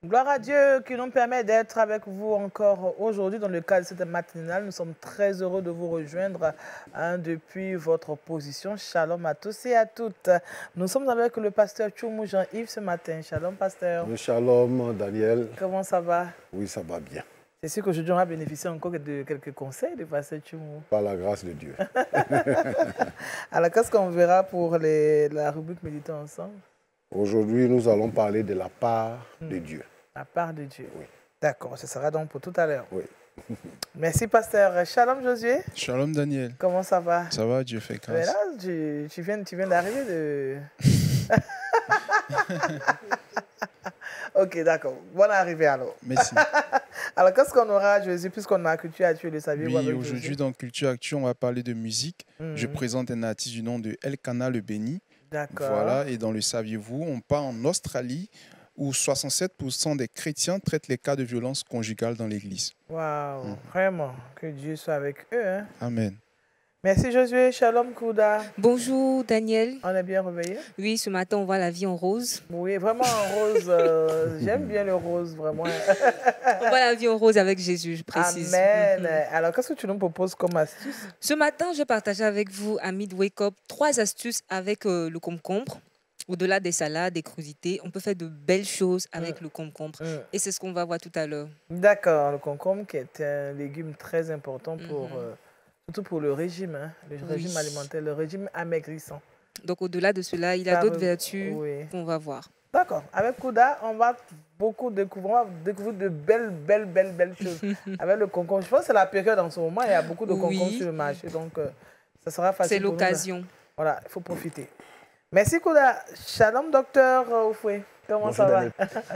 Gloire à Dieu qui nous permet d'être avec vous encore aujourd'hui dans le cadre de cette matinale. Nous sommes très heureux de vous rejoindre depuis votre position. Shalom à tous et à toutes. Nous sommes avec le pasteur Tchoumou Jean-Yves ce matin. Shalom, pasteur. Shalom, Daniel. Comment ça va? Oui, ça va bien. C'est sûr qu'aujourd'hui, on va bénéficier encore de quelques conseils de pasteur Tchoumou. Par la grâce de Dieu. Alors, qu'est-ce qu'on verra pour la rubrique Méditons ensemble? Aujourd'hui, nous allons parler de la part de Dieu. La part de Dieu. Oui. D'accord, ce sera donc pour tout à l'heure. Oui. Merci, pasteur. Shalom, Josué. Shalom, Daniel. Comment ça va? Ça va, Dieu fait grâce. Mais là, tu viens d'arriver de... Ok, d'accord. Bonne arrivée alors. Merci. Alors, qu'est-ce qu'on aura, Josué, puisqu'on a Culture Actu, le saviez? Oui, aujourd'hui, dans Culture Actu, on va parler de musique. Je présente un artiste du nom de Elkanah Le Béni. D'accord. Voilà, et dans le saviez-vous, on part en Australie, où 67% des chrétiens traitent les cas de violence conjugale dans l'Église. Waouh, vraiment, que Dieu soit avec eux. Hein? Amen. Merci Josué, shalom Kouda. Bonjour Daniel. On est bien réveillé? Oui, ce matin on voit la vie en rose. Oui, vraiment en rose. J'aime bien le rose, vraiment. On voit la vie en rose avec Jésus, je précise. Amen. Alors, qu'est-ce que tu nous proposes comme astuce? Ce matin, je partageais avec vous, amis de Wake Up, 3 astuces avec le concombre. Au-delà des salades, des crudités, on peut faire de belles choses avec le concombre. Et c'est ce qu'on va voir tout à l'heure. D'accord, le concombre qui est un légume très important pour, surtout pour le régime, hein, le régime alimentaire, le régime amaigrissant. Donc au-delà de cela, il a d'autres vertus qu'on va voir. D'accord, avec Kouda, on va découvrir de belles choses avec le concombre. Je pense que c'est la période en ce moment, il y a beaucoup de concombres sur le marché, donc ça sera facile. C'est l'occasion. Voilà, il faut profiter. Merci Kouda. Shalom docteur Oufoué. Comment ça va?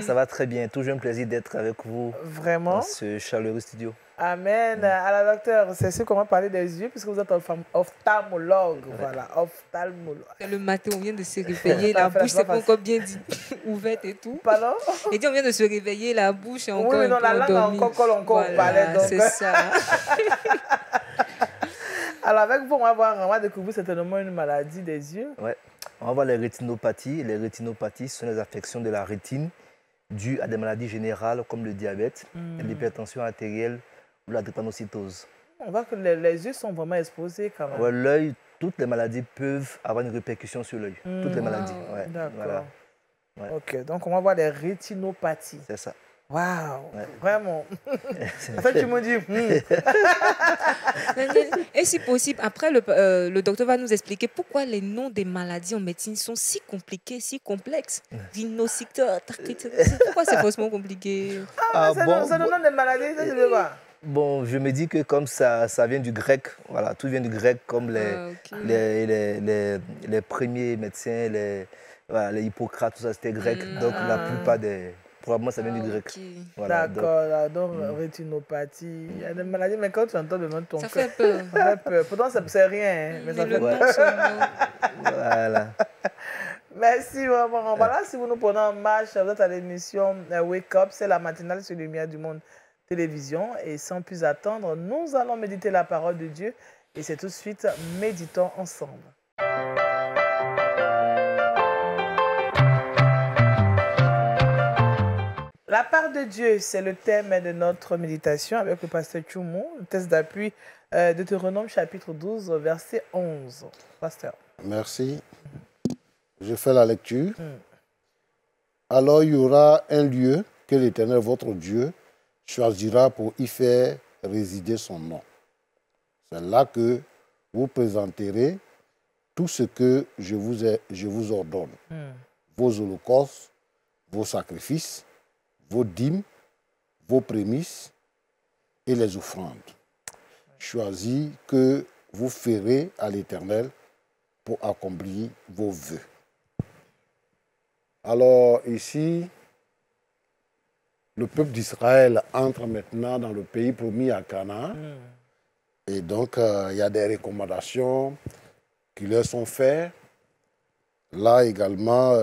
Ça va très bien. Toujours un plaisir d'être avec vous. Vraiment? Dans ce chaleureux studio. Amen. Alors docteur, c'est sûr qu'on va parler des yeux puisque vous êtes ophtalmologue. Voilà, ophtalmologue. C'est le matin, on vient de se réveiller, la bouche c'est pas encore bien dit, ouverte et tout. Pardon? Et dit on vient de se réveiller, la bouche est encore oui, non, la langue encore voilà, parlait. Donc... c'est ça. Alors avec vous, on va découvrir certainement une maladie des yeux. Ouais. On va voir les rétinopathies. Les rétinopathies sont les affections de la rétine dues à des maladies générales comme le diabète, l'hypertension artérielle ou la drépanocytose. On voit que les yeux sont vraiment exposés quand même. Ouais, l'œil, toutes les maladies peuvent avoir une répercussion sur l'œil. Toutes les maladies. Ouais. D'accord. Voilà. Ouais. Ok, donc on va voir les rétinopathies. C'est ça. Waouh, vraiment. En fait, tu me dis. Et si possible, après, le docteur va nous expliquer pourquoi les noms des maladies en médecine sont si compliqués, si complexes. Rhinocytose, pourquoi c'est faussement compliqué? C'est le nom des maladies, ça, je veux voir. Bon, je me dis que comme ça vient du grec, voilà, tout vient du grec, comme les premiers médecins, les Hippocrates, tout ça, c'était grec. Donc la plupart des... Probablement, ça vient du grec. Voilà, d'accord, donc rétinopathie, il y a des maladies, mais quand tu entends le nom de ton cœur, ça fait peur. Ça fait peur. Pourtant, c'est rien, hein, mais ça fait peur. Voilà. Merci vraiment. Voilà, si vous nous prenez en marche, vous êtes à l'émission Wake Up, c'est la matinale sur Lumière du Monde Télévision. Et sans plus attendre, nous allons méditer la parole de Dieu. Et c'est tout de suite, méditons ensemble. La part de Dieu, c'est le thème de notre méditation avec le pasteur Tchoumou, le texte d'appui de Deutéronome chapitre 12, verset 11. Pasteur. Merci. Je fais la lecture. Alors il y aura un lieu que l'Éternel, votre Dieu, choisira pour y faire résider son nom. C'est là que vous présenterez tout ce que je vous ordonne. Vos holocaustes, vos sacrifices, vos dîmes, vos prémices et les offrandes. Choisis que vous ferez à l'Éternel pour accomplir vos vœux. Alors ici, le peuple d'Israël entre maintenant dans le pays promis à Canaan. Et donc, il y a des recommandations qui leur sont faites. Là également,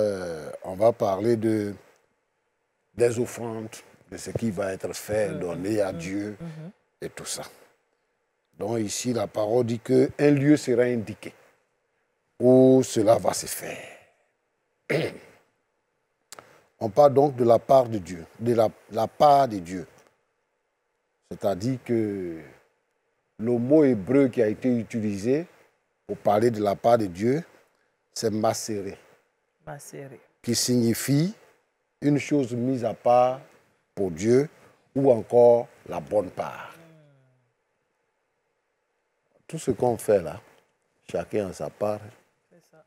on va parler des offrandes, de ce qui va être fait, donné à Dieu et tout ça. Donc ici, la parole dit qu'un lieu sera indiqué où cela va se faire. On parle donc de la part de Dieu, de la part de Dieu. C'est-à-dire que le mot hébreu qui a été utilisé pour parler de la part de Dieu, c'est macéré. Macéré. Qui signifie une chose mise à part pour Dieu ou encore la bonne part. Tout ce qu'on fait là, chacun a sa part. C'est ça.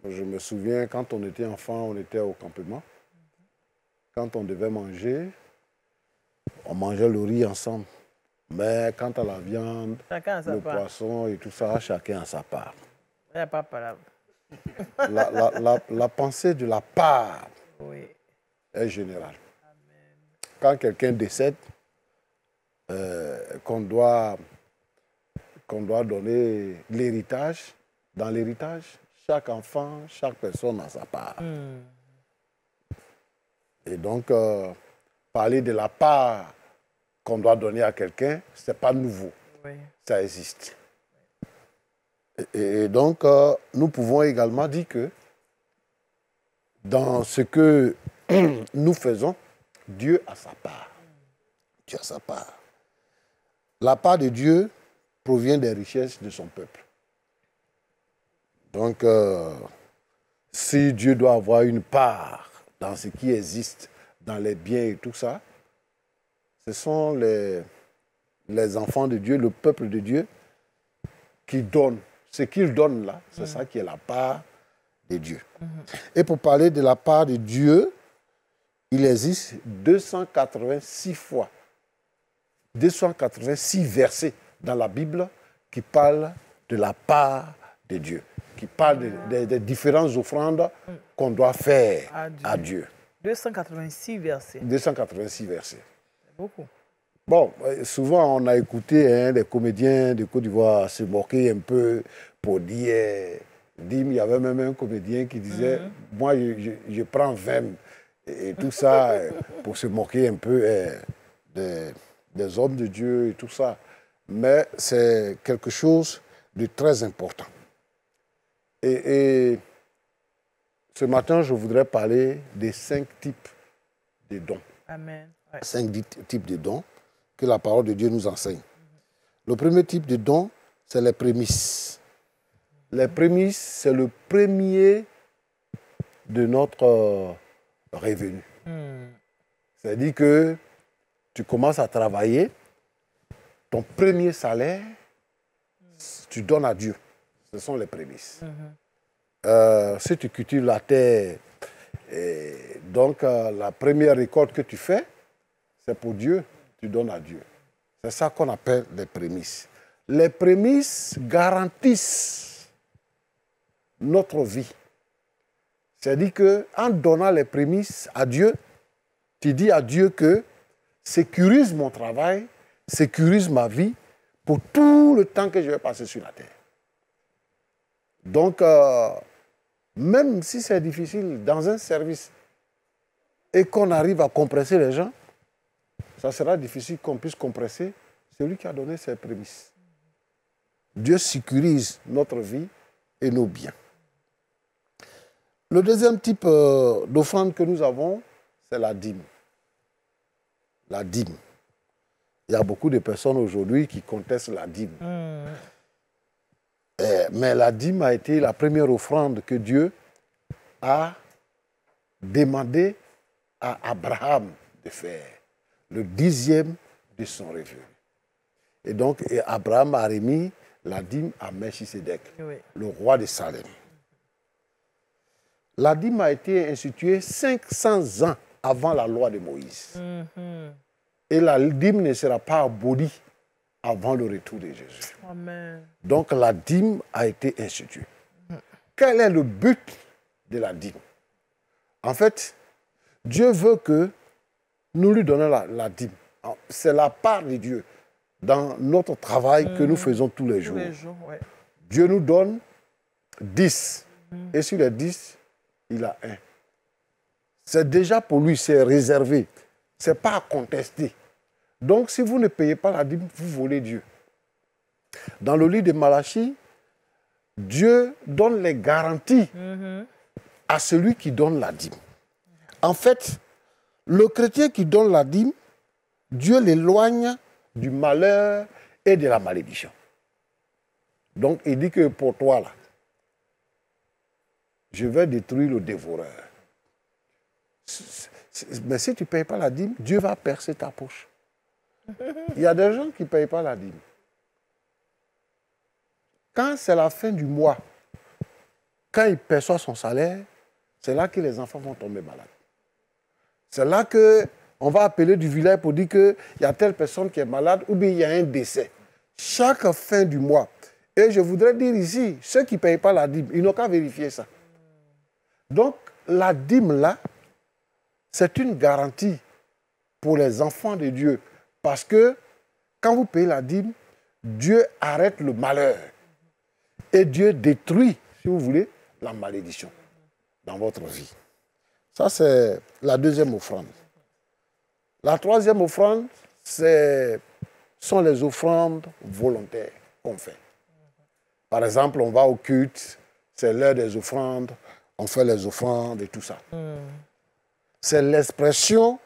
Je me souviens, quand on était enfant, on était au campement. Quand on devait manger, on mangeait le riz ensemble. Mais quant à la viande, le poisson et tout ça, chacun a sa part. Il n'y a pas de parole. La pensée de la part est générale. Amen. Quand quelqu'un décède, qu'on doit donner l'héritage, dans l'héritage, chaque enfant, chaque personne a sa part. Et donc, parler de la part qu'on doit donner à quelqu'un, ce n'est pas nouveau. Oui. Ça existe. Et donc, nous pouvons également dire que dans ce que nous faisons, Dieu a sa part. Dieu a sa part. La part de Dieu provient des richesses de son peuple. Donc, si Dieu doit avoir une part dans ce qui existe, dans les biens et tout ça, ce sont les enfants de Dieu, le peuple de Dieu, qui donnent. Ce qu'ils donnent là, c'est ça qui est la part de Dieu. Et pour parler de la part de Dieu, il existe 286 fois, 286 versets dans la Bible qui parlent de la part de Dieu, qui parlent des différentes offrandes qu'on doit faire à Dieu. 286 versets. 286 versets. C'est beaucoup. Bon, souvent on a écouté les comédiens de Côte d'Ivoire se moquer un peu pour dire, il y avait même un comédien qui disait, moi je prends 20 et tout ça pour se moquer un peu des hommes de Dieu et tout ça. Mais c'est quelque chose de très important. Et ce matin, je voudrais parler des 5 types de dons. Amen. Ouais. 5 types de dons que la parole de Dieu nous enseigne. Le premier type de don, c'est les prémices. Les prémices, c'est le premier de notre revenu. C'est-à-dire que tu commences à travailler, ton premier salaire, tu donnes à Dieu. Ce sont les prémices. Si tu cultives la terre, donc la première récolte que tu fais, c'est pour Dieu. Tu donnes à Dieu. C'est ça qu'on appelle les prémices. Les prémices garantissent notre vie. C'est-à-dire qu'en donnant les prémices à Dieu, tu dis à Dieu que sécurise mon travail, sécurise ma vie pour tout le temps que je vais passer sur la terre. Donc, même si c'est difficile dans un service et qu'on arrive à compresser les gens, ça sera difficile qu'on puisse compresser celui qui a donné ses prémices. Dieu sécurise notre vie et nos biens. Le deuxième type d'offrande que nous avons, c'est la dîme. La dîme. Il y a beaucoup de personnes aujourd'hui qui contestent la dîme. Mais la dîme a été la première offrande que Dieu a demandé à Abraham de faire. Le 10e de son revenu. Et donc, Abraham a remis la dîme à Melchisédek, le roi de Salem. La dîme a été instituée 500 ans avant la loi de Moïse. Et la dîme ne sera pas abolie avant le retour de Jésus. Amen. Donc, la dîme a été instituée. Quel est le but de la dîme? En fait, Dieu veut que nous lui donnons la dîme. C'est la part de Dieu dans notre travail que nous faisons tous les jours. Dieu nous donne 10. Et sur les 10, il a 1. C'est déjà pour lui, c'est réservé. Ce n'est pas à contester. Donc, si vous ne payez pas la dîme, vous volez Dieu. Dans le livre de Malachie, Dieu donne les garanties à celui qui donne la dîme. En fait, le chrétien qui donne la dîme, Dieu l'éloigne du malheur et de la malédiction. Donc, il dit que pour toi, là, je vais détruire le dévoreur. Mais si tu ne payes pas la dîme, Dieu va percer ta poche. Il y a des gens qui ne payent pas la dîme. Quand c'est la fin du mois, quand il perçoit son salaire, c'est là que les enfants vont tomber malades. C'est là qu'on va appeler du village pour dire qu'il y a telle personne qui est malade ou bien il y a un décès. Chaque fin du mois. Et je voudrais dire ici, ceux qui ne payent pas la dîme, ils n'ont qu'à vérifier ça. Donc, la dîme là, c'est une garantie pour les enfants de Dieu. Parce que quand vous payez la dîme, Dieu arrête le malheur. Et Dieu détruit, si vous voulez, la malédiction dans votre vie. Ça, c'est la deuxième offrande. La troisième offrande, sont les offrandes volontaires qu'on fait. Par exemple, on va au culte, c'est l'heure des offrandes, on fait les offrandes et tout ça. C'est l'expression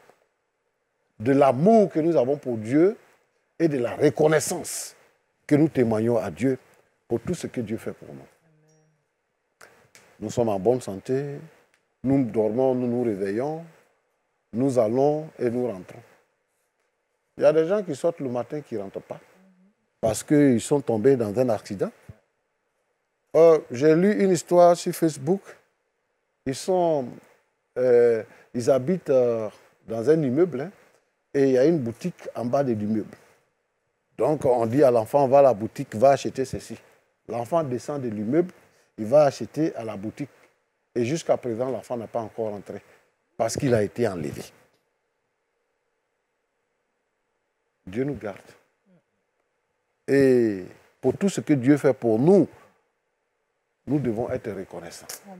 de l'amour que nous avons pour Dieu et de la reconnaissance que nous témoignons à Dieu pour tout ce que Dieu fait pour nous. Nous sommes en bonne santé, nous dormons, nous nous réveillons, nous allons et nous rentrons. Il y a des gens qui sortent le matin qui ne rentrent pas parce qu'ils sont tombés dans un accident. J'ai lu une histoire sur Facebook. Ils habitent dans un immeuble, hein, et il y a une boutique en bas de l'immeuble. Donc on dit à l'enfant, va à la boutique, va acheter ceci. L'enfant descend de l'immeuble, il va acheter à la boutique. Et jusqu'à présent, l'enfant n'a pas encore rentré parce qu'il a été enlevé. Dieu nous garde. Et pour tout ce que Dieu fait pour nous, nous devons être reconnaissants. Amen.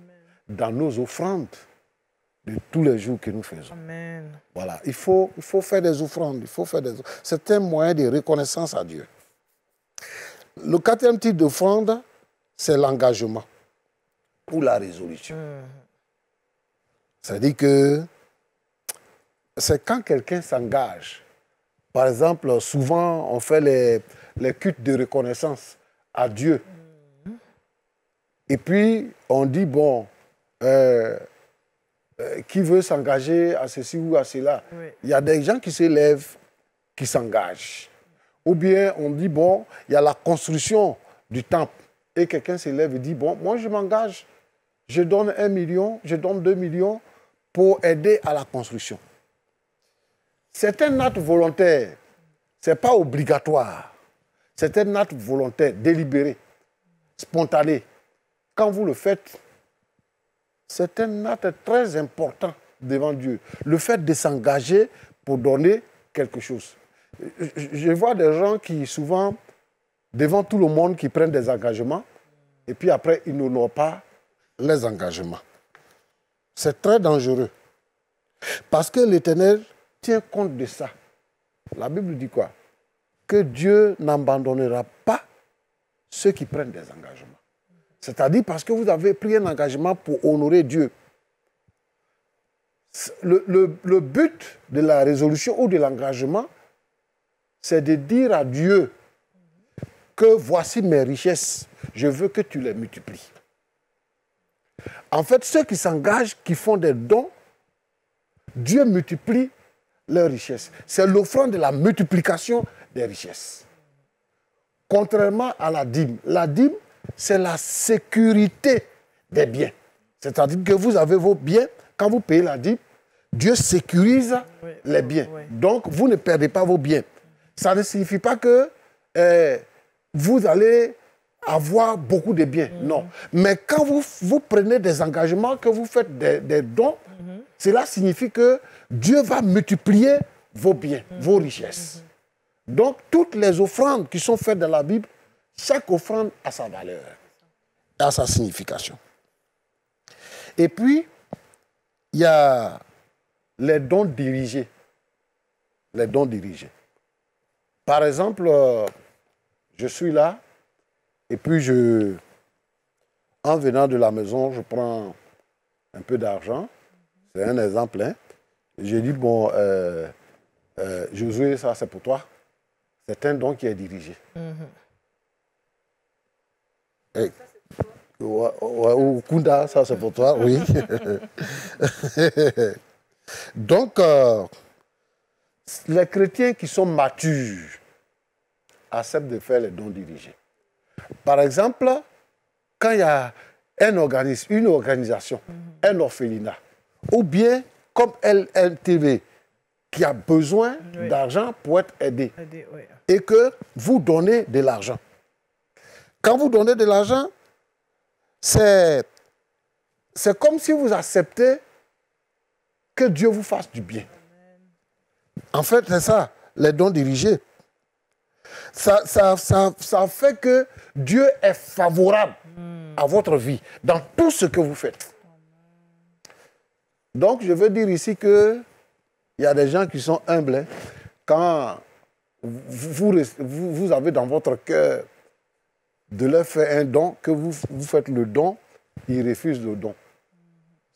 Dans nos offrandes de tous les jours que nous faisons. Amen. Voilà, il faut faire des offrandes. C'est un moyen de reconnaissance à Dieu. Le quatrième type d'offrande, c'est l'engagement ou la résolution. C'est-à-dire que c'est quand quelqu'un s'engage. Par exemple, souvent, on fait les cultes de reconnaissance à Dieu. Et puis, on dit, bon, qui veut s'engager à ceci ou à cela? Oui. Il y a des gens qui se lèvent, qui s'engagent. Ou bien, on dit, bon, il y a la construction du temple. Et quelqu'un se lève et dit, bon, moi, je m'engage. Je donne 1 million, je donne 2 millions pour aider à la construction. C'est un acte volontaire. Ce n'est pas obligatoire. C'est un acte volontaire, délibéré, spontané. Quand vous le faites, c'est un acte très important devant Dieu. Le fait de s'engager pour donner quelque chose. Je vois des gens qui, souvent, devant tout le monde, qui prennent des engagements, et puis après, ils n'honorent pas les engagements. C'est très dangereux. Parce que l'Éternel tient compte de ça. La Bible dit quoi? Que Dieu n'abandonnera pas ceux qui prennent des engagements. C'est-à-dire parce que vous avez pris un engagement pour honorer Dieu. Le but de la résolution ou de l'engagement, c'est de dire à Dieu que voici mes richesses, je veux que tu les multiplies. En fait, ceux qui s'engagent, qui font des dons, Dieu multiplie leurs richesses. C'est l'offrande de la multiplication des richesses. Contrairement à la dîme. La dîme, c'est la sécurité des biens. C'est-à-dire que vous avez vos biens, quand vous payez la dîme, Dieu sécurise les biens. Donc, vous ne perdez pas vos biens. Ça ne signifie pas que vous allez avoir beaucoup de biens. Non. Mais quand vous prenez des engagements, que vous faites des dons, cela signifie que Dieu va multiplier vos biens, vos richesses. Donc, toutes les offrandes qui sont faites dans la Bible, chaque offrande a sa valeur, a sa signification. Et puis, il y a les dons dirigés. Les dons dirigés. Par exemple, je suis là, et puis en venant de la maison, je prends un peu d'argent. C'est un exemple. Hein. J'ai dit, bon, Josué, ça c'est pour toi. C'est un don qui est dirigé. Et, ou Kunda, ça c'est pour toi, oui. Donc, les chrétiens qui sont matures acceptent de faire les dons dirigés. Par exemple, quand il y a un organisme, une organisation, un orphelinat, ou bien comme LNTV, qui a besoin d'argent pour être aidé, et que vous donnez de l'argent. Quand vous donnez de l'argent, c'est comme si vous acceptez que Dieu vous fasse du bien. En fait, c'est ça, les dons dirigés. Ça fait que Dieu est favorable à votre vie, dans tout ce que vous faites. Donc, je veux dire ici qu'il y a des gens qui sont humbles. Hein, quand vous avez dans votre cœur de leur faire un don, que vous faites le don, ils refusent le don.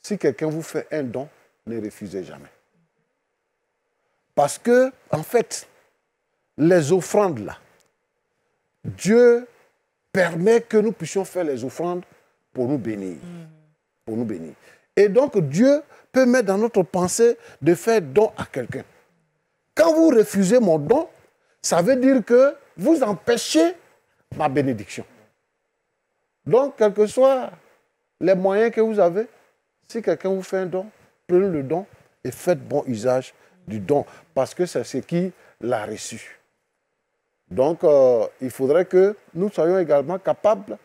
Si quelqu'un vous fait un don, ne refusez jamais. Parce que, en fait, les offrandes là, Dieu permet que nous puissions faire les offrandes pour nous bénir. Pour nous bénir. Et donc, Dieu peut mettre dans notre pensée de faire don à quelqu'un. Quand vous refusez mon don, ça veut dire que vous empêchez ma bénédiction. Donc, quels que soient les moyens que vous avez, si quelqu'un vous fait un don, prenez le don et faites bon usage du don, parce que c'est ce qu'il a reçu. Donc, il faudrait que nous soyons également capables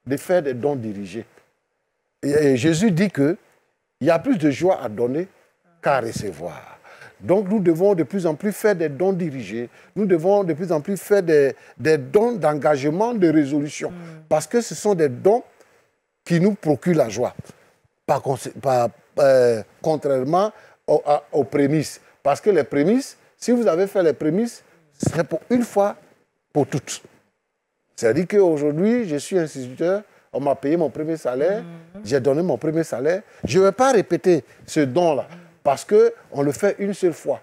de faire des dons dirigés. Et Jésus dit qu'il y a plus de joie à donner qu'à recevoir. Donc, nous devons de plus en plus faire des dons dirigés. Nous devons de plus en plus faire des dons d'engagement, de résolution. Parce que ce sont des dons qui nous procurent la joie. Contrairement aux prémices. Parce que les prémices, si vous avez fait les prémices, c'est pour une fois, pour toutes. C'est-à-dire qu'aujourd'hui, je suis instituteur, on m'a payé mon premier salaire, j'ai donné mon premier salaire. Je ne vais pas répéter ce don-là, parce qu'on le fait une seule fois.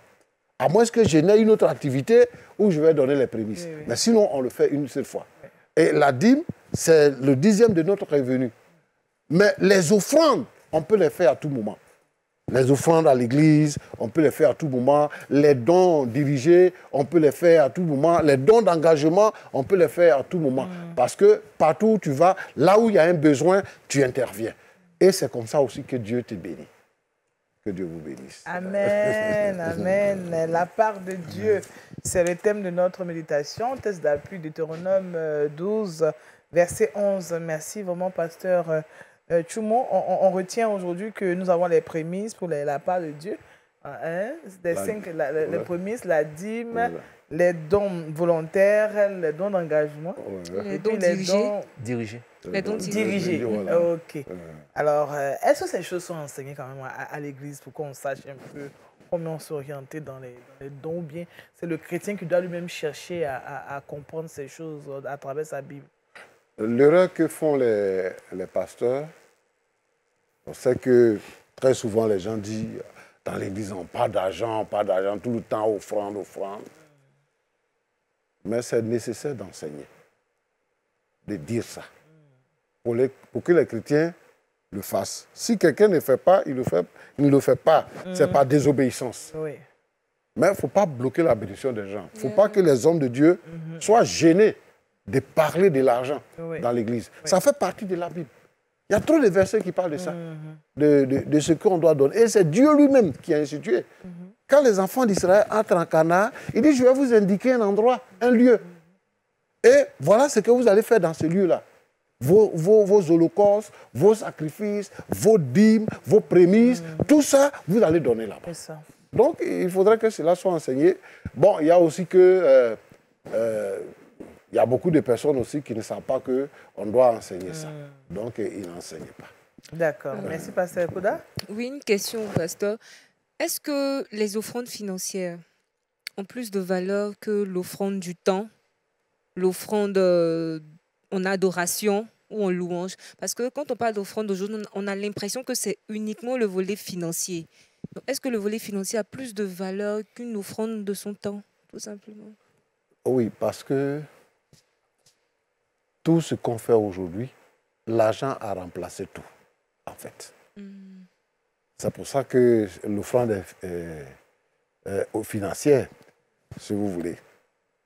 À moins que je n'ai une autre activité où je vais donner les prémices. Oui. Mais sinon, on le fait une seule fois. Et la dîme, c'est le 10e de notre revenu. Mais les offrandes, on peut les faire à tout moment. Les offrandes à l'église, on peut les faire à tout moment. Les dons dirigés, on peut les faire à tout moment. Les dons d'engagement, on peut les faire à tout moment. Parce que partout où tu vas, là où il y a un besoin, tu interviens. Et c'est comme ça aussi que Dieu te bénit. Que Dieu vous bénisse. Amen, amen. La part de Dieu, c'est le thème de notre méditation. Texte d'appui, Deutéronome 12, verset 11. Merci vraiment, pasteur Tchoumo. On retient aujourd'hui que nous avons les prémices pour la part de Dieu. Les prémices, la dîme, les dons volontaires, les dons d'engagement. Les dons dirigés. Les dons dirigés. Voilà. Ok. Alors, est-ce que ces choses sont enseignées quand même à l'église pour qu'on sache un peu comment s'orienter dans les dons, ou bien c'est le chrétien qui doit lui-même chercher à comprendre ces choses à travers sa Bible? L'erreur que font les pasteurs, c'est que très souvent les gens disent dans l'église, pas d'argent, tout le temps, offrande. Mais c'est nécessaire d'enseigner, de dire ça, pour que les chrétiens le fassent. Si quelqu'un ne fait pas, il ne le fait pas. C'est par désobéissance. Oui. Mais il ne faut pas bloquer la bénédiction des gens. Il ne faut pas que les hommes de Dieu soient gênés de parler de l'argent dans l'église. Oui. Ça fait partie de la Bible. Il y a trop de versets qui parlent de ça, de ce qu'on doit donner. Et c'est Dieu lui-même qui a institué. Quand les enfants d'Israël entrent en Canaan, il dit, je vais vous indiquer un endroit, un lieu. Et voilà ce que vous allez faire dans ce lieu-là. Vos holocaustes, vos sacrifices, vos dîmes, vos prémices, tout ça, vous allez donner là-bas. Donc, il faudrait que cela soit enseigné. Bon, il y a aussi que... il y a beaucoup de personnes aussi qui ne savent pas qu'on doit enseigner ça. Donc, ils n'enseignent pas. D'accord. Merci, pasteur Kouda. Oui, une question, pasteur. Est-ce que les offrandes financières ont plus de valeur que l'offrande du temps, l'offrande en adoration ou en louange? Parce que quand on parle d'offrande aujourd'hui, on a l'impression que c'est uniquement le volet financier. Est-ce que le volet financier a plus de valeur qu'une offrande de son temps, tout simplement? Oui, parce que tout ce qu'on fait aujourd'hui, l'argent a remplacé tout, en fait. C'est pour ça que l'offrande est financière, si vous voulez.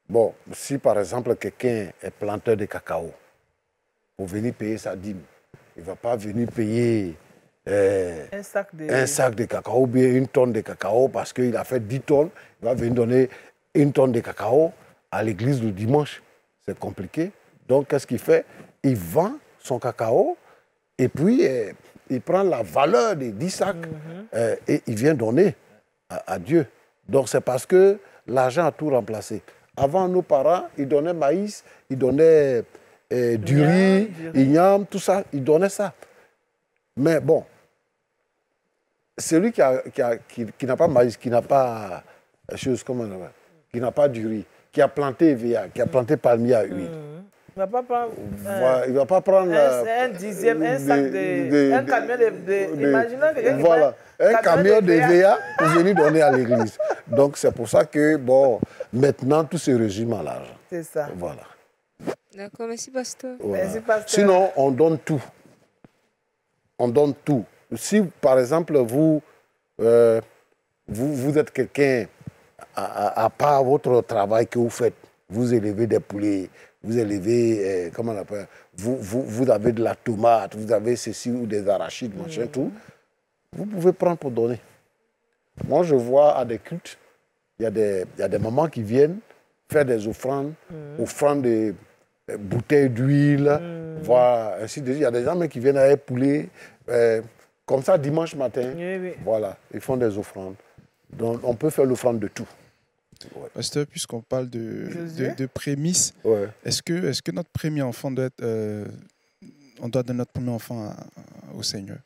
Bon, si par exemple quelqu'un est planteur de cacao, pour venir payer sa dîme, il ne va pas venir payer un sac de cacao ou bien une tonne de cacao parce qu'il a fait 10 tonnes, il va venir donner une tonne de cacao à l'église le dimanche. C'est compliqué. Donc, qu'est-ce qu'il fait? Il vend son cacao et puis il prend la valeur des 10 sacs et il vient donner à Dieu. Donc, c'est parce que l'argent a tout remplacé. Avant, nos parents, ils donnaient maïs, ils donnaient du riz, igname, tout ça, ils donnaient ça. Mais bon, celui qui n'a pas maïs, qui n'a pas qui n'a pas du riz, qui a planté EVA, qui a planté palmier à huile, il ne va pas prendre un dixième, un sac un camion de imaginons quelqu'un voilà, un camion de EVA pour venir donner à l'église. Donc c'est pour ça que, bon, maintenant tout se résume à l'argent. C'est ça. Voilà. D'accord, merci pasteur. Voilà. Merci, pasteur. Sinon, on donne tout. On donne tout. Si, par exemple, vous êtes quelqu'un, à part votre travail que vous faites, vous élevez des poulets, vous élevez, comment on appelle, vous avez de la tomate, vous avez ceci ou des arachides, machin, tout, vous pouvez prendre pour donner. Moi, je vois à des cultes, il y a des mamans qui viennent faire des offrandes, offrandes de bouteilles d'huile, voilà, ainsi de suite. Il y a des gens qui viennent avec poulet, comme ça, dimanche matin, voilà, ils font des offrandes. Donc, on peut faire l'offrande de tout. Ouais. Pasteur, puisqu'on parle de prémices, est-ce que notre premier enfant doit être... on doit donner notre premier enfant au Seigneur?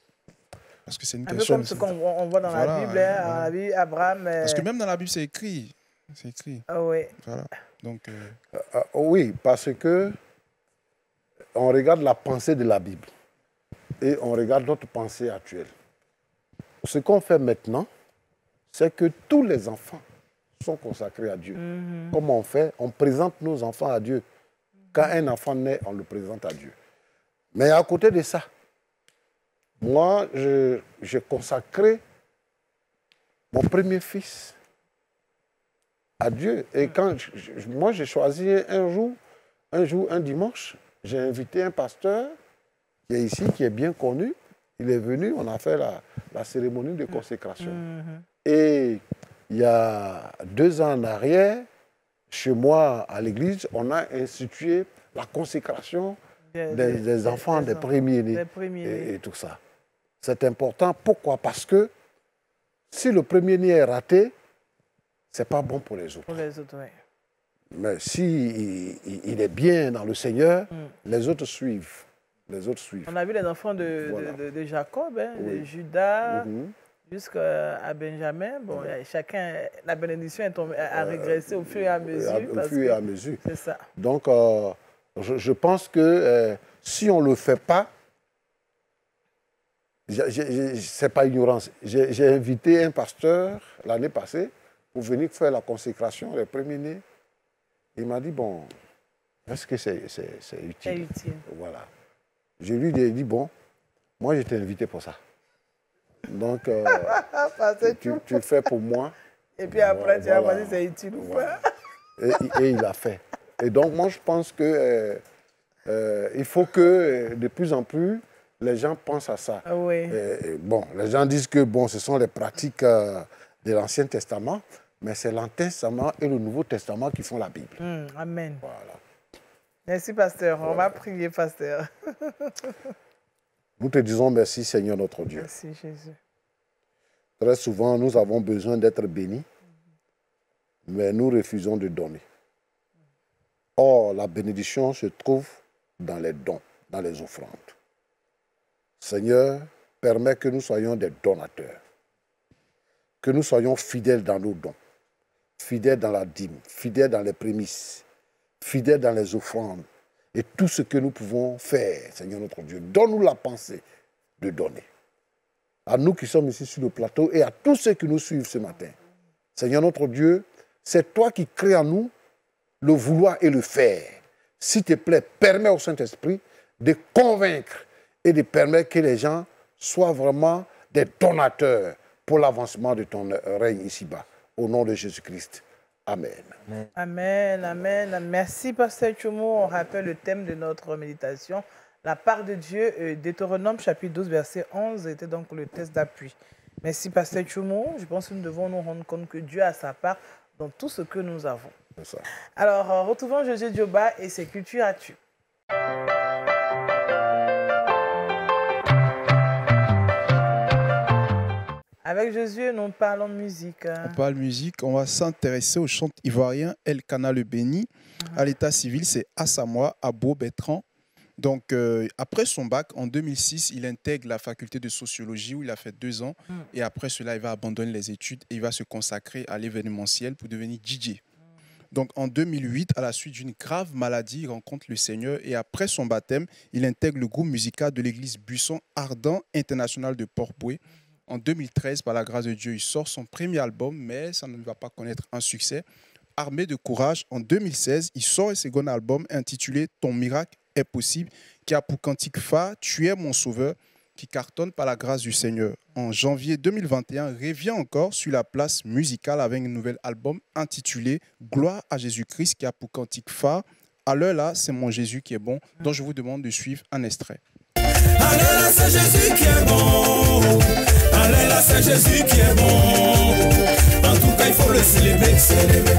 Parce que c'est une question... Un peu comme ce qu'on voit dans la Bible, la Bible, Abraham... Parce que même dans la Bible, c'est écrit. C'est écrit. Ah oui. Voilà. Donc, oui, parce que on regarde la pensée de la Bible et on regarde notre pensée actuelle. Ce qu'on fait maintenant, c'est que tous les enfants sont consacrés à Dieu. Comment on fait? On présente nos enfants à Dieu. Quand un enfant naît, on le présente à Dieu. Mais à côté de ça, moi, j'ai consacré mon premier fils à Dieu. Et quand moi, j'ai choisi un dimanche, j'ai invité un pasteur qui est ici, qui est bien connu. Il est venu, on a fait la cérémonie de consécration. Et il y a 2 ans en arrière, chez moi, à l'église, on a institué la consécration des enfants, des premiers-nés et tout ça. C'est important. Pourquoi? Parce que si le premier-né est raté, ce n'est pas bon pour les autres. Pour les autres, oui. Mais si il est bien dans le Seigneur, les autres suivent. Les autres suivent. On a vu les enfants de Jacob, de Judas, jusqu'à Benjamin. Bon, chacun, la bénédiction a régressé au fur et à mesure. Au fur et à mesure. C'est ça. Donc, je pense que si on ne le fait pas, ce n'est pas ignorance. J'ai invité un pasteur l'année passée pour venir faire la consécration des premiers-nés. Il m'a dit, bon, est-ce que c'est utile? C'est utile. Voilà. Je lui ai dit, bon, moi, je t'ai invité pour ça. Donc, tu le fais pour moi. Et puis après, tu vas voir si c'est utile ou pas. Et il a fait. Et donc, moi, je pense que il faut que, de plus en plus, les gens pensent à ça. Oui. Bon, les gens disent que, bon, ce sont les pratiques de l'Ancien Testament, mais c'est l'Ancien Testament et le Nouveau Testament qui font la Bible. Amen. Voilà. Merci, pasteur. On va prier, pasteur. Nous te disons merci, Seigneur notre Dieu. Merci, Jésus. Très souvent, nous avons besoin d'être bénis, mais nous refusons de donner. Or, la bénédiction se trouve dans les dons, dans les offrandes. Seigneur, permets que nous soyons des donateurs, que nous soyons fidèles dans nos dons, fidèles dans la dîme, fidèles dans les prémices, fidèles dans les offrandes et tout ce que nous pouvons faire, Seigneur notre Dieu. Donne-nous la pensée de donner. À nous qui sommes ici sur le plateau et à tous ceux qui nous suivent ce matin. Seigneur notre Dieu, c'est toi qui crées en nous le vouloir et le faire. S'il te plaît, permets au Saint-Esprit de convaincre et de permettre que les gens soient vraiment des donateurs pour l'avancement de ton règne ici-bas. Au nom de Jésus-Christ. Amen. Amen, amen. Merci, Pasteur Tchoumou. On rappelle le thème de notre méditation. La part de Dieu, Deutéronome chapitre 12, verset 11, était donc le test d'appui. Merci, Pasteur Tchoumou. Je pense que nous devons nous rendre compte que Dieu a sa part dans tout ce que nous avons. Ça. Alors, retrouvons José Dioba et ses cultures à tu. Avec Josué, nous parlons de musique. On parle musique, on va s'intéresser au chant ivoirien El Kana le Béni. À l'état civil, c'est Assamoa Abo Bertrand. Donc, après son bac, en 2006, il intègre la faculté de sociologie où il a fait 2 ans. Et après cela, il va abandonner les études et il va se consacrer à l'événementiel pour devenir DJ. Donc, en 2008, à la suite d'une grave maladie, il rencontre le Seigneur et après son baptême, il intègre le groupe musical de l'église Buisson Ardent International de Port-Bouët. En 2013, par la grâce de Dieu, il sort son premier album, mais ça ne va pas connaître un succès. Armé de courage, en 2016, il sort un second album intitulé « Ton miracle est possible » qui a pour cantique phare « Tu es mon sauveur » qui cartonne par la grâce du Seigneur. En janvier 2021, revient encore sur la place musicale avec un nouvel album intitulé « Gloire à Jésus-Christ » qui a pour cantique phare « À l'heure là, c'est mon Jésus qui est bon » dont je vous demande de suivre un extrait. Alléluia, c'est Jésus qui est bon. Alléluia, c'est Jésus qui est bon. En tout cas, il faut le célébrer, célébrer.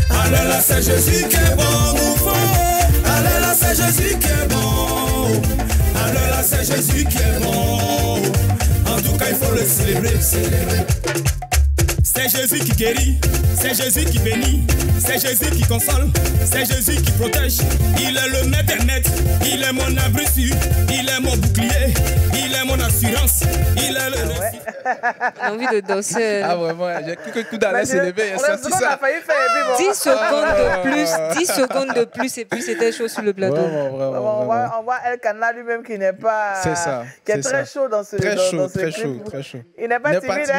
Alléluia, c'est Jésus qui est bon. Nous faut. Alléluia, c'est Jésus qui est bon. Alléluia, c'est Jésus qui est bon. En tout cas, il faut le célébrer, célébrer. C'est Jésus qui guérit, c'est Jésus qui bénit, c'est Jésus qui console, c'est Jésus qui protège. Il est le maître des maîtres, il est mon abri sûr, il est mon bouclier, il est mon assurance, il est le récit. J'ai envie de danser. Ah vraiment, j'ai cru que le coup d'aller s'élever, il a senti ça. 10 secondes de plus, 10 secondes de plus et puis c'était chaud sur le plateau. Vraiment. On voit El Kana lui-même qui n'est pas... C'est ça. Qui est très chaud dans ce clip. Très chaud. Il n'est pas timide.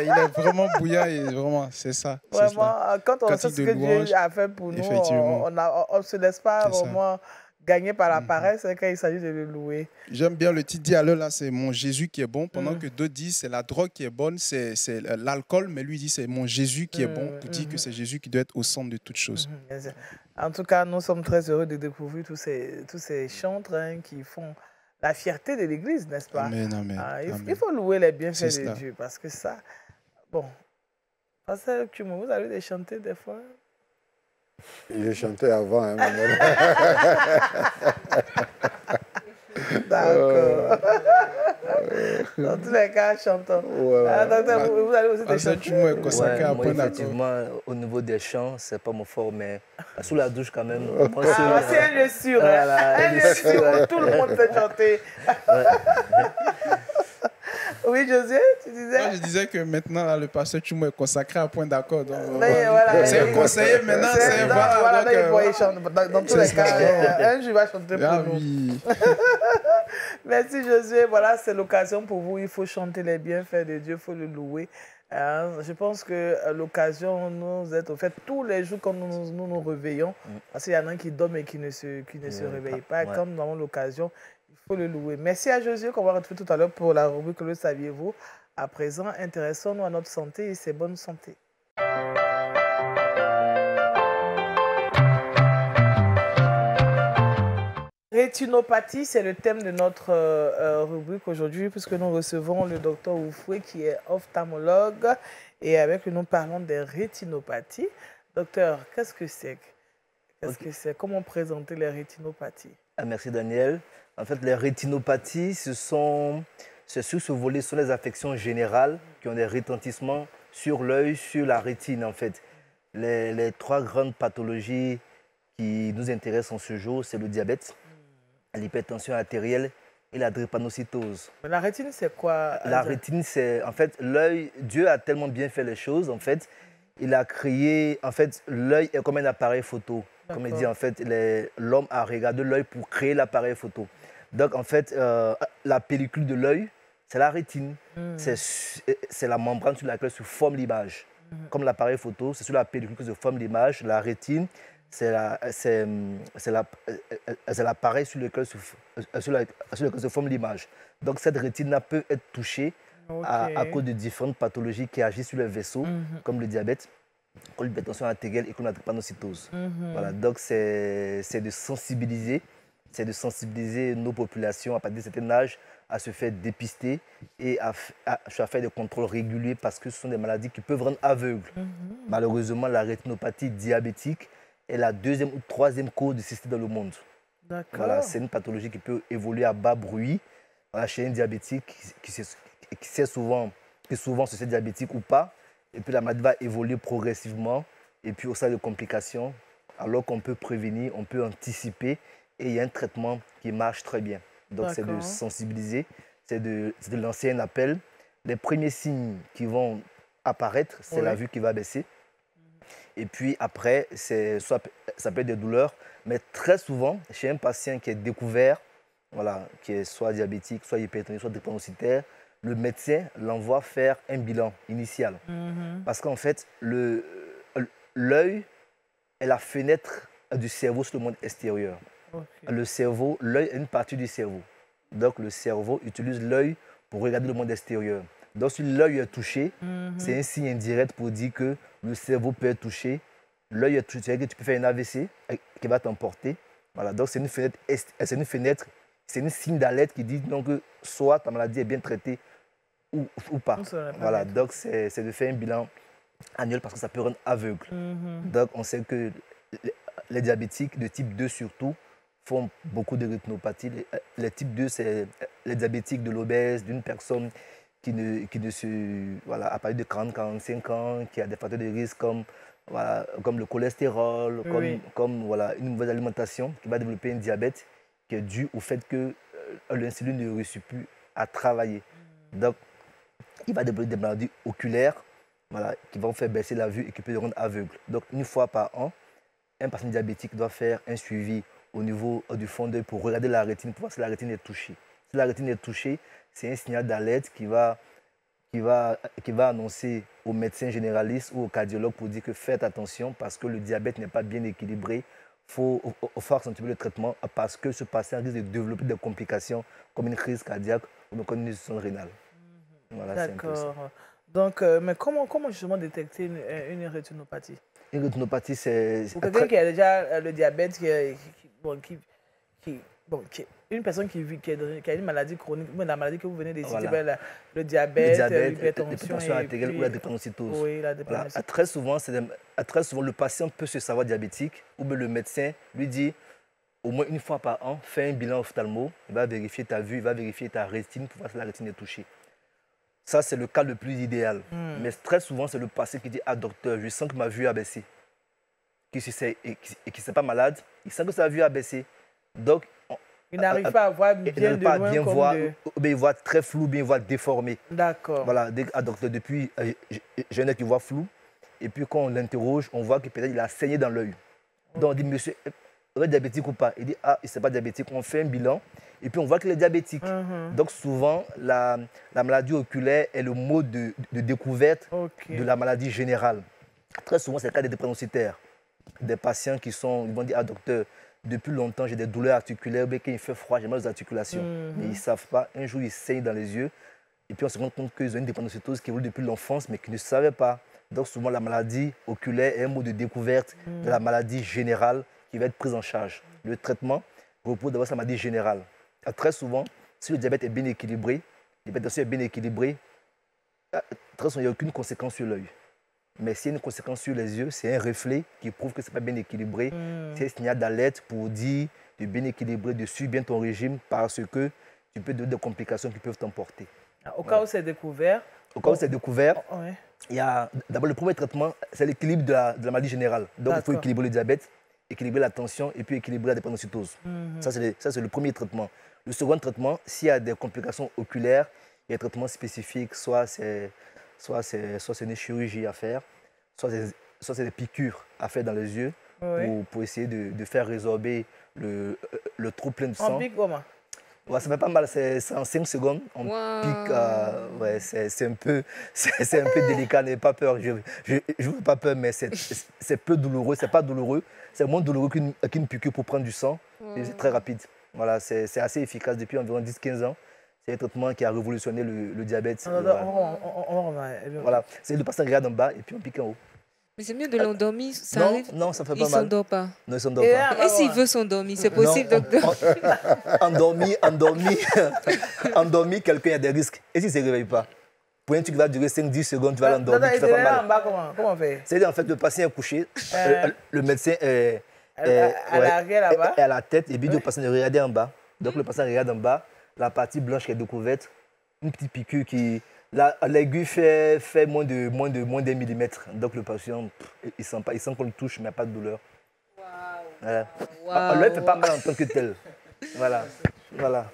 Il est vraiment bouillant et vraiment, c'est ça. Vraiment, quand on sait ce que Dieu a fait pour nous, on ne se laisse pas vraiment gagner par la paresse, c'est quand il s'agit de le louer. J'aime bien le titre dit alors là, c'est mon Jésus qui est bon, pendant que d'autres disent c'est la drogue qui est bonne, c'est l'alcool, mais lui dit c'est mon Jésus qui est bon, pour dire que c'est Jésus qui doit être au centre de toutes choses. En tout cas, nous sommes très heureux de découvrir tous ces chantres qui font la fierté de l'Église, n'est-ce pas? Amen. Il faut louer les bienfaits de Dieu, parce que ça... Bon, Pasteur Tchoumou, vous allez les chanter des fois? J'ai chanté avant. Hein, D'accord. Dans tous les cas, chantons. Docteur, vous allez aussi chanter. Moi, effectivement, au niveau des chants, c'est pas mon fort, mais sous la douche quand même. C'est un lieu sûr. Un lieu sûr où tout le monde peut chanter. Oui, José, tu disais? Moi, je disais que maintenant, là, le pasteur Tchoumou est consacré à Point d'accord. C'est un conseiller maintenant. Dans tous les cas, un jour, il va chanter pour nous. Merci, José. Voilà, c'est l'occasion pour vous. Il faut chanter les bienfaits de Dieu, il faut le louer. Je pense que l'occasion nous est offerte tous les jours quand nous réveillons. Parce qu'il y en a qui dorment et qui ne se réveillent pas. Quand nous avons l'occasion, il faut le louer. Merci à Josué qu'on va retrouver tout à l'heure pour la rubrique Le saviez-vous. À présent, intéressons-nous à notre santé et ses bonnes santé. Rétinopathie, c'est le thème de notre rubrique aujourd'hui puisque nous recevons le docteur Oufoué qui est ophtalmologue et avec lui nous parlons des rétinopathies. Docteur, qu'est-ce que c'est? Comment présenter les rétinopathies? Merci Daniel. En fait, les rétinopathies, c'est sur ce volet, ce sont les affections générales qui ont des retentissements sur l'œil, sur la rétine en fait. Les 3 grandes pathologies qui nous intéressent en ce jour, c'est le diabète, l'hypertension artérielle et la drépanocytose. Mais la rétine, c'est quoi? La rétine, c'est en fait l'œil. Dieu a tellement bien fait les choses en fait. Il a créé, en fait, l'œil est comme un appareil photo. Comme il dit, en fait, l'homme a regardé l'œil pour créer l'appareil photo. Donc, en fait, la pellicule de l'œil, c'est la rétine. C'est la membrane sur laquelle se forme l'image. Comme l'appareil photo, c'est sur la pellicule que se forme l'image. La rétine, c'est l'appareil sur lequel se forme l'image. Donc, cette rétine peut être touchée à cause de différentes pathologies qui agissent sur les vaisseaux, comme le diabète, comme l'hypertension artérielle et comme la drépanocytose. Voilà, donc c'est de sensibiliser nos populations à partir d'un certain âge à se faire dépister et à faire des contrôles réguliers parce que ce sont des maladies qui peuvent rendre aveugles. Malheureusement, la rétinopathie diabétique est la 2e ou 3e cause de cystite dans le monde. Voilà, c'est une pathologie qui peut évoluer à bas bruit. Voilà, chez un diabétique qui souvent se sait diabétique ou pas. Et puis la maladie va évoluer progressivement. Et puis au sein de complications, alors qu'on peut prévenir, on peut anticiper. Et il y a un traitement qui marche très bien. Donc c'est de sensibiliser, c'est de lancer un appel. Les premiers signes qui vont apparaître, c'est la vue qui va baisser. Et puis après, ça peut être des douleurs. Mais très souvent, chez un patient qui est découvert, voilà, qui est soit diabétique, soit hypertendu, soit drépanocytaire, le médecin l'envoie faire un bilan initial. Parce qu'en fait, l'œil est la fenêtre du cerveau sur le monde extérieur. Le cerveau, l'œil est une partie du cerveau. Donc le cerveau utilise l'œil pour regarder le monde extérieur. Donc si l'œil est touché, c'est un signe indirect pour dire que le cerveau peut être touché. L'œil est touché, c'est-à-dire que tu peux faire un AVC qui va t'emporter. Voilà, donc c'est une fenêtre, c'est un signe d'alerte qui dit donc que soit ta maladie est bien traitée ou pas. Voilà, donc c'est de faire un bilan annuel parce que ça peut rendre aveugle. Donc on sait que les diabétiques de type 2 surtout font beaucoup de rétinopathie. Les types 2, c'est les diabétiques de l'obèse, d'une personne qui à partir de 40-45 ans, qui a des facteurs de risque comme le cholestérol, comme une mauvaise alimentation, qui va développer un diabète qui est dû au fait que l'insuline ne réussit plus à travailler. Donc, il va développer des maladies oculaires qui vont faire baisser la vue et qui peuvent le rendre aveugle. Donc, une fois par an, un patient diabétique doit faire un suivi au niveau du fond d'œil pour regarder la rétine, pour voir si la rétine est touchée. Si la rétine est touchée, c'est un signal d'alerte qui va annoncer au médecin généraliste ou au cardiologue pour dire que faites attention parce que le diabète n'est pas bien équilibré. Il faut faire accentuer le traitement parce que ce patient risque de développer des complications comme une crise cardiaque ou comme une insuffisance rénale. Voilà, d'accord. Donc, mais comment justement détecter une rétinopathie? Une rétinopathie, c'est... Pour quelqu'un qui a déjà le diabète, une personne qui a une maladie chronique, la maladie que vous venez de citer, le diabète, l'hypertension artérielle ou la drépanocytose. Oui, la drépanocytose. Très souvent, le patient peut se savoir diabétique ou bien le médecin lui dit au moins une fois par an, fais un bilan ophtalmo, il va vérifier ta vue, il va vérifier ta rétine pour voir si la rétine est touchée. Ça, c'est le cas le plus idéal. Mais très souvent, c'est le patient qui dit « Ah, docteur, je sens que ma vue a baissé. » Et qui n'est pas malade, il sent que sa vue a baissé. Donc, il n'arrive pas à voir bien de loin voir, il voit très flou, bien il voit déformé. D'accord. Voilà, docteur, depuis, j'ai un œil qui voit flou. Et puis, quand on l'interroge, on voit que peut-être il a saigné dans l'œil. Donc, on dit « Monsieur, vous êtes diabétique ou pas ?» Il dit « Ah, il n'est pas diabétique. » On fait un bilan. Et puis, on voit qu'il est diabétique. Donc, souvent, la maladie oculaire est le mode de découverte de la maladie générale. Très souvent, c'est le cas des drépanocytaires. Des patients ils vont dire « Ah, docteur, depuis longtemps, j'ai des douleurs articulaires, mais quand il fait froid, j'ai mal aux articulations. Mais ils ne savent pas. Un jour, ils saignent dans les yeux. Et puis, on se rend compte qu'ils ont une drépanocytose qui évolue depuis l'enfance, mais qu'ils ne savaient pas. Donc, souvent, la maladie oculaire est un mode de découverte de la maladie générale qui va être prise en charge. Le traitement repose d'abord sur la maladie générale. Très souvent, si le diabète est bien équilibré, l'hypertension est bien équilibrée, très souvent, il n'y a aucune conséquence sur l'œil. Mais s'il y a une conséquence sur les yeux, c'est un reflet qui prouve que ce n'est pas bien équilibré. C'est un signal d'alerte pour dire de bien équilibrer, de suivre bien ton régime parce que tu peux donner des complications qui peuvent t'emporter. Au cas où c'est découvert? Au cas où c'est découvert, il y a d'abord le premier traitement, c'est l'équilibre de la maladie générale. Donc, il faut équilibrer le diabète, équilibrer la tension et puis équilibrer la drépanocytose. Ça, c'est le premier traitement. Le second traitement, s'il y a des complications oculaires, il y a un traitement spécifique, soit c'est une chirurgie à faire, soit c'est des piqûres à faire dans les yeux, pour essayer de faire résorber le trop plein de sang. On pique comment? Ouais, ça fait pas mal, c'est en 5 secondes. On pique, ouais, c'est un peu délicat, n'ayez pas peur. Je veux pas peur, mais c'est peu douloureux, c'est pas douloureux. C'est moins douloureux qu'une piqûre pour prendre du sang. C'est très rapide. Voilà, c'est assez efficace depuis environ 10-15 ans. C'est un traitement qui a révolutionné le diabète. Voilà, c'est de passer un regard en bas et puis on pique en haut. Mais c'est mieux de l'endormir, ça arrive? Non, ça fait pas mal. Il ne s'endort pas. Non, il s'endort pas. Et s'il veut s'endormir, c'est possible, docteur? Endormi, quelqu'un, il y a des risques. Et s'il ne se réveille pas? Pour un truc qui va durer 5-10 secondes, tu vas l'endormir, tu fais pas mal. En bas, comment on fait? C'est-à-dire, en fait, le patient est couché, le médecin est à la tête, et puis le patient est regardé en bas. Donc, le patient regarde en bas, la partie blanche qui est découverte, une petite piqûre qui... L'aiguille fait moins d'un millimètre. Donc le patient, il sent qu'on le touche, mais il n'y a pas de douleur. Voilà. L'œil ne fait pas mal en tant que tel. Voilà.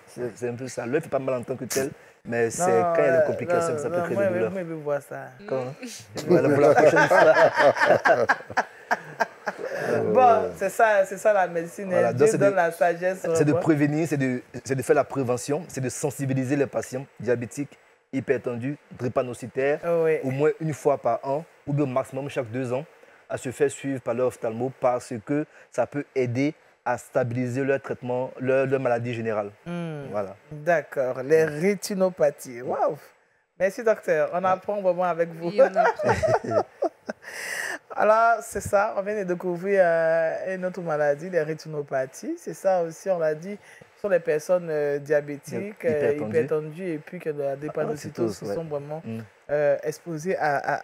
C'est un peu ça. L'œil ne fait pas mal en tant que tel, mais c'est quand il y a des complications que ça peut créer des douleurs. Moi, je veux voir ça. Voilà, pour la prochaine fois. Bon, c'est ça la médecine. Voilà, Dieu donne la sagesse. C'est de prévenir, c'est de faire la prévention, c'est de sensibiliser les patients diabétiques, hypertendus, drépanocytaires, au moins une fois par an, ou bien au maximum chaque 2 ans, à se faire suivre par leur ophtalmo parce que ça peut aider à stabiliser leur traitement, leur maladie générale. Voilà. D'accord, les rétinopathies. Waouh! Merci docteur, on apprend vraiment avec vous. Oui, on apprend. Alors, c'est ça, on vient de découvrir une autre maladie, les rétinopathies. C'est ça aussi, on l'a dit, ce sont les personnes diabétiques, hypertendues et puis qui ont de la drépanocytose qui sont vraiment exposées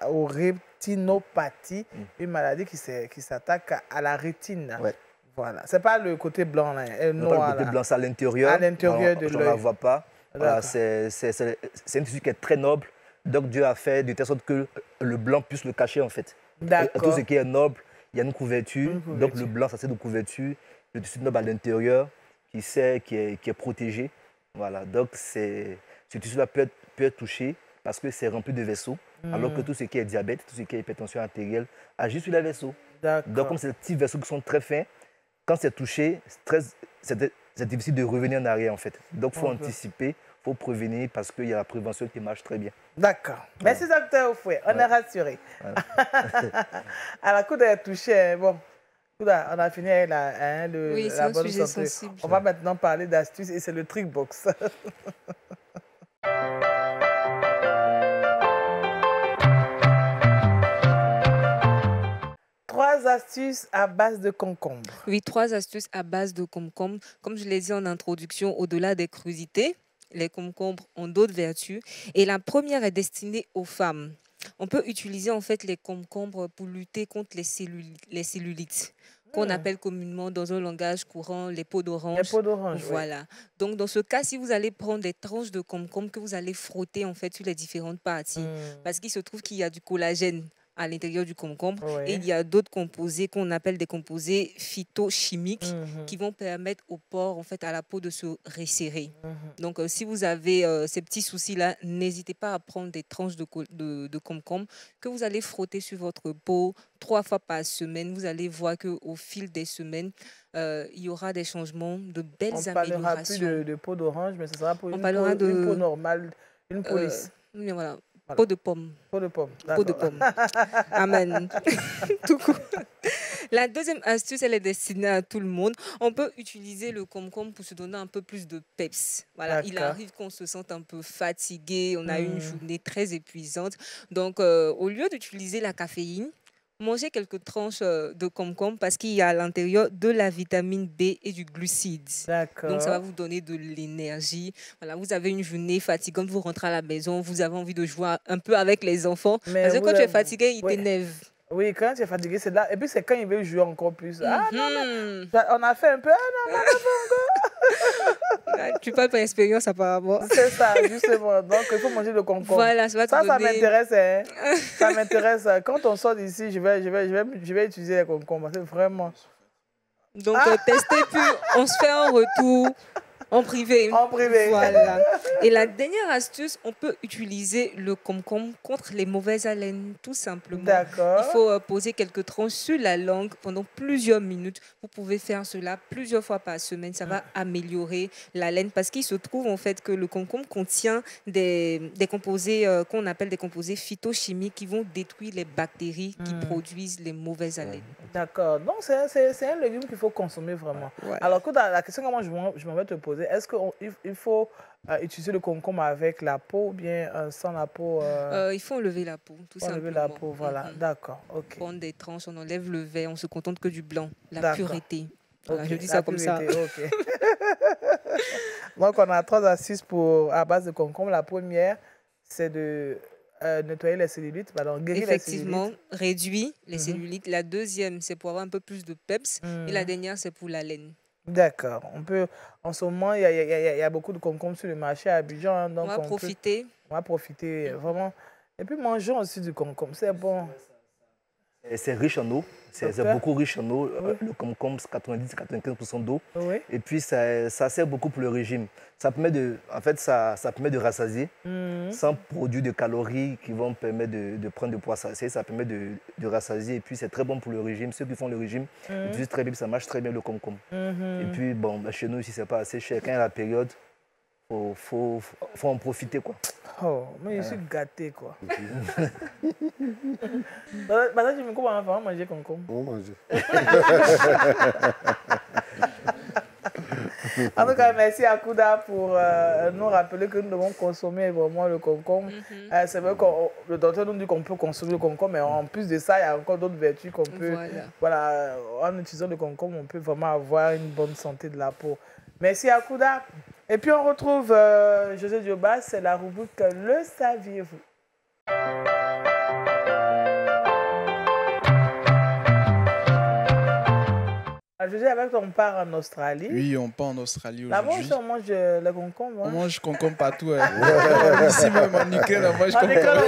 aux rétinopathies, une maladie qui s'attaque à la rétine. Ouais. Voilà. Ce n'est pas le côté blanc, là, noir. Pas le côté blanc, c'est à l'intérieur. À l'intérieur de l'œil. On ne la voit pas. Voilà, c'est un tissu qui est très noble. Donc Dieu a fait de telle sorte que le blanc puisse le cacher en fait. Tout ce qui est noble, il y a une couverture. Donc le blanc, ça sert de couverture. Le tissu noble à l'intérieur qui est protégé. Voilà. Donc ce tissu-là peut être touché parce que c'est rempli de vaisseaux. Alors que tout ce qui est diabète, tout ce qui est hypertension artérielle agit sur les vaisseaux. Donc comme c'est des petits vaisseaux qui sont très fins, quand c'est touché, c'est difficile de revenir en arrière en fait. Donc il faut anticiper. Il faut prévenir parce qu'il y a la prévention qui marche très bien. D'accord. Merci docteur Oufoué, on est rassuré. À la coup d'être touché, bon, on a fini avec la bonne santé. Sensible. On va maintenant parler d'astuces et c'est le trick box. 3 astuces à base de concombre. Oui, 3 astuces à base de concombre. Comme je l'ai dit en introduction, au-delà des crudités, les concombres ont d'autres vertus. Et la première est destinée aux femmes. On peut utiliser en fait les concombres pour lutter contre les cellulites, qu'on appelle communément dans un langage courant les peaux d'orange. Les peaux d'orange, voilà. Oui. Donc dans ce cas, si vous allez prendre des tranches de concombre que vous allez frotter en fait sur les différentes parties, parce qu'il se trouve qu'il y a du collagène à l'intérieur du concombre et il y a d'autres composés qu'on appelle des composés phytochimiques qui vont permettre aux pores, en fait, à la peau de se resserrer. Donc, si vous avez ces petits soucis-là, n'hésitez pas à prendre des tranches de concombre que vous allez frotter sur votre peau 3 fois par semaine. Vous allez voir qu'au fil des semaines, il y aura des changements, de belles améliorations. On ne parlera plus de peau d'orange, mais ce sera pour une peau normale, une peau lisse. Voilà. Voilà. Peau de pomme. Peau de pomme. Peau de pomme. Amen. Tout court. La deuxième astuce, elle est destinée à tout le monde. On peut utiliser le concombre pour se donner un peu plus de peps. Voilà. Il arrive qu'on se sente un peu fatigué, on a une journée très épuisante. Donc, au lieu d'utiliser la caféine, mangez quelques tranches de concombre parce qu'il y a à l'intérieur de la vitamine B et du glucide. D'accord. Donc, ça va vous donner de l'énergie. Voilà, vous avez une journée fatigante, vous rentrez à la maison, vous avez envie de jouer un peu avec les enfants. Parce que quand tu es fatigué, ils t'énervent. Oui, quand tu es fatigué, c'est là. Et puis, c'est quand ils veulent jouer encore plus. Ah non, mais on a fait un peu. Ah non, on a fait encore. Tu parles par expérience apparemment. C'est ça, justement. Donc, il faut manger le concombre. Voilà, ça m'intéresse. Hein. Ça m'intéresse. Quand on sort d'ici, je vais utiliser les concombres. C'est vraiment... Donc, testez, puis on se fait un retour. En privé. En privé. Voilà. Et la dernière astuce, on peut utiliser le concombre contre les mauvaises haleines, tout simplement. D'accord. Il faut poser quelques tranches sur la langue pendant plusieurs minutes. Vous pouvez faire cela plusieurs fois par semaine. Ça va améliorer l'haleine parce qu'il se trouve en fait que le concombre contient des composés qu'on appelle des composés phytochimiques qui vont détruire les bactéries qui produisent les mauvaises haleines. D'accord. Donc, c'est un légume qu'il faut consommer vraiment. Ouais. Alors, la question que moi, je m'en vais te poser, est-ce qu'il faut utiliser le concombre avec la peau ou bien sans la peau Il faut enlever la peau, tout simplement. Enlever la peau, voilà. D'accord. Ok. Prendre des tranches, on enlève le vert, on se contente que du blanc, la pureté. Voilà, okay. Je dis ça comme ça. Okay. Donc, on a 3 astuces à base de concombre. La première, c'est de nettoyer les cellulites, guérir les cellulites. Réduire les cellulites. La deuxième, c'est pour avoir un peu plus de peps. Et la dernière, c'est pour la laine. D'accord. En ce moment, il y a beaucoup de concombres sur le marché à Abidjan. Hein, donc on va profiter. On va profiter, vraiment. Et puis, mangeons aussi du concombre. C'est bon. C'est riche en eau. C'est beaucoup riche en eau. Oui. Le concombre, c'est 90-95% d'eau. Oui. Et puis, ça sert beaucoup pour le régime. Ça permet ça permet de rassasier sans produire de calories qui vont permettre de prendre du poids. Ça permet de rassasier. Et puis, c'est très bon pour le régime. Ceux qui font le régime utilisent très bien. Ça marche très bien le concombre. Et puis, bon, chez nous, ici, c'est pas assez cher. Quand il y a la période, faut en profiter, quoi. Oh, mais je suis gâté, quoi. Maintenant, je me coupe en enfant, manger concombre. On mange. En tout cas, merci à Kouda pour nous rappeler que nous devons consommer vraiment le concombre. C'est vrai que le docteur nous dit qu'on peut consommer le concombre, mais en plus de ça, il y a encore d'autres vertus qu'on peut... Voilà, en utilisant le concombre, on peut vraiment avoir une bonne santé de la peau. Merci à Kouda. Et puis on retrouve José Diobas, c'est la rubrique « Le saviez-vous » José, avec toi, on part en Australie. Oui, on part en Australie aujourd'hui. Là-bas, on mange le concombre. On mange concombre partout. Ici même en Ukraine, on mange concombre.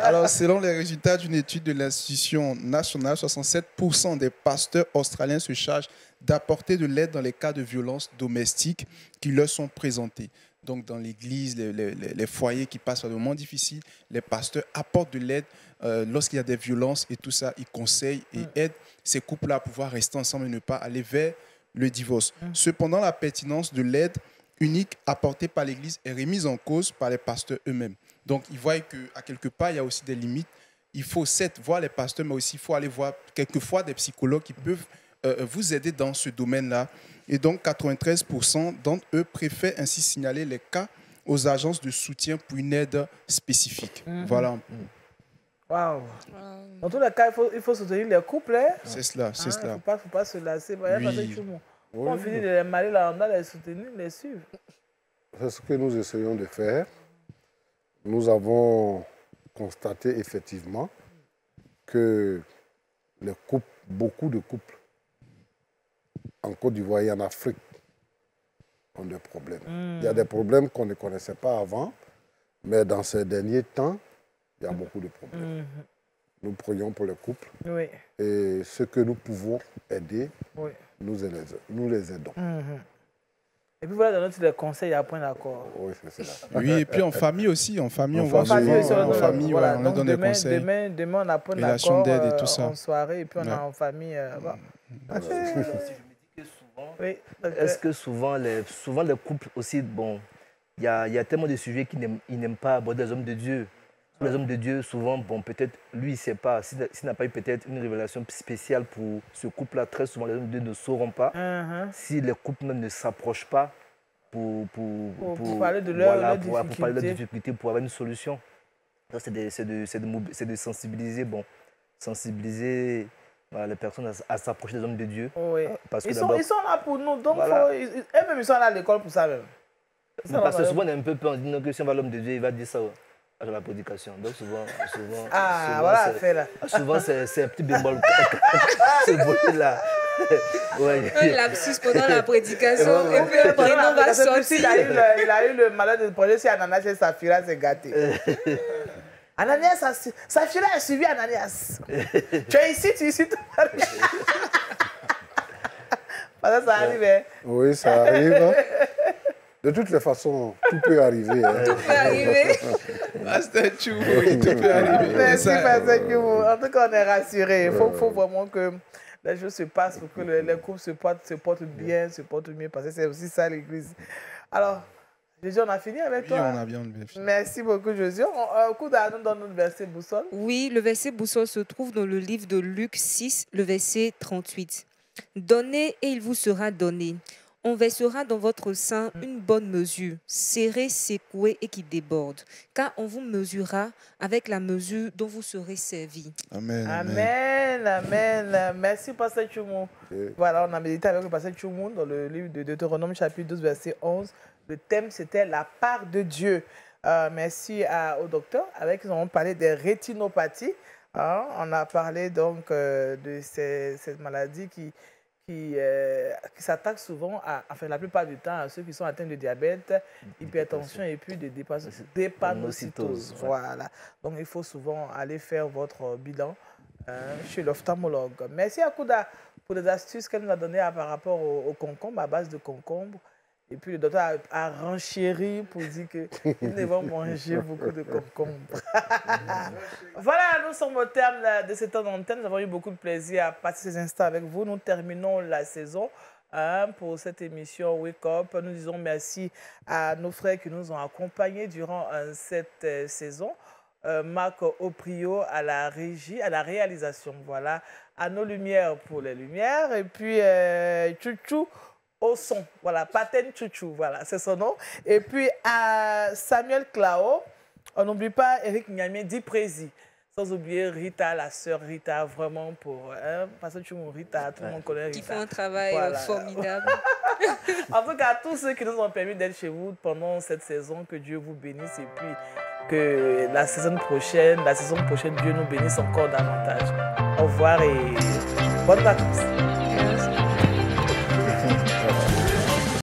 Alors, selon les résultats d'une étude de l'institution nationale, 67% des pasteurs australiens se chargent d'apporter de l'aide dans les cas de violences domestiques qui leur sont présentés. Donc, dans l'église, les foyers qui passent par des moments difficiles, les pasteurs apportent de l'aide lorsqu'il y a des violences et tout ça. Ils conseillent et aident ces couples-là à pouvoir rester ensemble et ne pas aller vers le divorce. Cependant, la pertinence de l'aide unique apportée par l'église est remise en cause par les pasteurs eux-mêmes. Donc, ils voient qu'à quelque part, il y a aussi des limites. Il faut certes voir les pasteurs, mais aussi il faut aller voir quelquefois des psychologues qui peuvent vous aider dans ce domaine-là. Et donc, 93% d'entre eux préfèrent ainsi signaler les cas aux agences de soutien pour une aide spécifique. Voilà. Waouh. Dans tous les cas, il faut soutenir les couples. Hein? C'est cela, c'est cela. Il ne faut pas se lasser. Quand on finit de les marier, là, on doit les soutenir, les suivre. C'est ce que nous essayons de faire. Nous avons constaté effectivement que les couples, beaucoup de couples, en Côte d'Ivoire et en Afrique, ont des problèmes. Il y a des problèmes qu'on ne connaissait pas avant, mais dans ces derniers temps, il y a beaucoup de problèmes. Nous prions pour les couples. Oui. Et ce que nous pouvons aider, nous les aidons. Et puis voilà, donner des conseils à point d'accord. Oui, c'est ça. Oui, et puis en famille aussi. En famille, on va souvent. En famille, voilà, on donne des conseils. Demain, on a point d'accord en soirée, et puis on a en famille. Est-ce que souvent les couples aussi, bon, il y a tellement de sujets qu'ils n'aiment pas aborder les hommes de Dieu. Les hommes de Dieu, souvent, bon, peut-être, lui, il ne sait pas. S'il n'a pas eu peut-être une révélation spéciale pour ce couple-là, très souvent, les hommes de Dieu ne sauront pas. Si les couples même ne s'approchent pas pour parler de leurs difficultés, pour avoir une solution. C'est de sensibiliser, voilà, les personnes à s'approcher des hommes de Dieu. Oui. Parce que ils sont là pour nous, donc voilà. Eux-mêmes, ils sont là à l'école pour ça même. Parce que souvent, on est un peu peur, on dit que si on va à l'homme de Dieu, il va dire ça à la prédication. Donc souvent voilà, souvent c'est un petit bémol. Ce volet-là. Ouais. Un lapsus pendant la prédication. Et puis après, on va sortir. Il a eu le malheur de projet si Ananias et Saphira s'est gâté. Ananias, Saphira a suivi Ananias. Tu es ici, tu es ici. Ça arrive. Oui, ça arrive. De toutes les façons, tout peut arriver. Hein. Tout peut arriver. Pasteur Choumo, tout peut arriver. Merci, Pasteur Choumo. En tout cas, on est rassurés. Il faut vraiment que les choses se passent pour que les couples se portent bien, se portent mieux, parce que c'est aussi ça l'Église. Alors, Jésus, on a fini avec toi? Oui, on a bien fini. Merci beaucoup, Jésus. Kouda nous donne notre verset boussole. Oui, le verset boussole se trouve dans le livre de Luc 6, le verset 38. Donnez et il vous sera donné. On versera dans votre sein une bonne mesure, serrée, secouée et qui déborde. Car on vous mesurera avec la mesure dont vous serez servis. Amen. Amen. Amen. Merci, Pasteur Choumo. Voilà, on a médité avec le Pasteur Choumo dans le livre de Deutéronome, chapitre 12, verset 11. Le thème, c'était la part de Dieu. Merci au docteur, avec qui nous avons parlé des rétinopathies. On a parlé donc de cette maladie qui s'attaque souvent, enfin la plupart du temps, à ceux qui sont atteints de diabète, hypertension et puis de drépanocytose. Voilà. Donc il faut souvent aller faire votre bilan chez l'ophtalmologue. Merci à Kouda pour les astuces qu'elle nous a données par rapport au concombre, à base de concombre. Et puis le docteur a renchéri pour dire qu'ils ne vont manger beaucoup de concombre. Voilà, nous sommes au terme de cette temps d'antenne. Nous avons eu beaucoup de plaisir à passer ces instants avec vous. Nous terminons la saison pour cette émission Wake Up. Nous disons merci à nos frères qui nous ont accompagnés durant cette saison. Marc Oprio à la régie, à la réalisation. Voilà, à nos lumières pour les lumières. Et puis Chouchou au son, voilà, Paten Chouchou, voilà, c'est son nom. Et puis à Samuel Clao, on n'oublie pas Eric Niamé Diprési, sans oublier Rita, la sœur Rita, vraiment pour, parce que tu m'as Rita, tout le monde connaît Rita. Qui font un travail formidable. En tout cas, à tous ceux qui nous ont permis d'être chez vous pendant cette saison, que Dieu vous bénisse et puis que la saison prochaine, Dieu nous bénisse encore davantage. Au revoir et bonnes vacances.